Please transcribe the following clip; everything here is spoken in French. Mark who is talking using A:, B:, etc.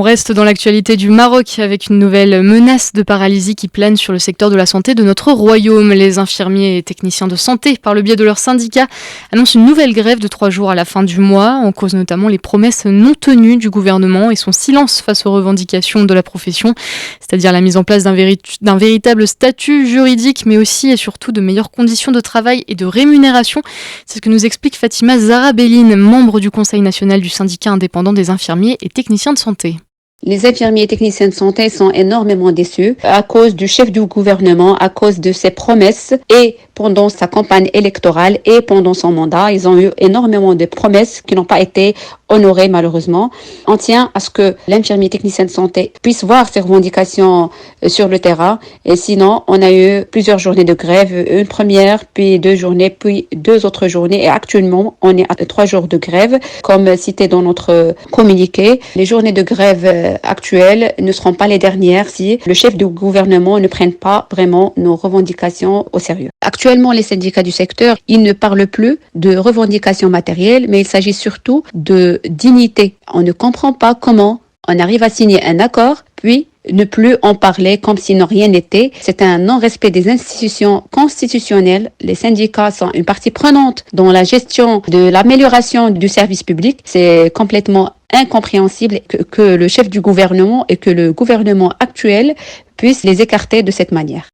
A: On reste dans l'actualité du Maroc avec une nouvelle menace de paralysie qui plane sur le secteur de la santé de notre royaume. Les infirmiers et techniciens de santé, par le biais de leur syndicat, annoncent une nouvelle grève de 3 jours à la fin du mois, en cause notamment les promesses non tenues du gouvernement et son silence face aux revendications de la profession, c'est-à-dire la mise en place d'un véritable statut juridique, mais aussi et surtout de meilleures conditions de travail et de rémunération. C'est ce que nous explique Fatima Zahra-Belline, membre du Conseil national du syndicat indépendant des infirmiers et techniciens de santé.
B: Les infirmiers et techniciens de santé sont énormément déçus à cause du chef du gouvernement, à cause de ses promesses et pendant sa campagne électorale et pendant son mandat. Ils ont eu énormément de promesses qui n'ont pas été honorées malheureusement. On tient à ce que l'infirmier et technicien de santé puisse voir ses revendications sur le terrain. Et sinon, on a eu plusieurs journées de grève, une première, puis 2 journées, puis 2 autres journées. Et actuellement, on est à 3 jours de grève, comme cité dans notre communiqué. Les journées de grève actuelles ne seront pas les dernières si le chef du gouvernement ne prenne pas vraiment nos revendications au sérieux. Actuellement, les syndicats du secteur, ils ne parlent plus de revendications matérielles, mais il s'agit surtout de dignité. On ne comprend pas comment on arrive à signer un accord, puis ne plus en parler comme si rien n'était. C'est un non-respect des institutions constitutionnelles. Les syndicats sont une partie prenante dans la gestion de l'amélioration du service public. C'est complètement incompréhensible que le chef du gouvernement et que le gouvernement actuel puissent les écarter de cette manière.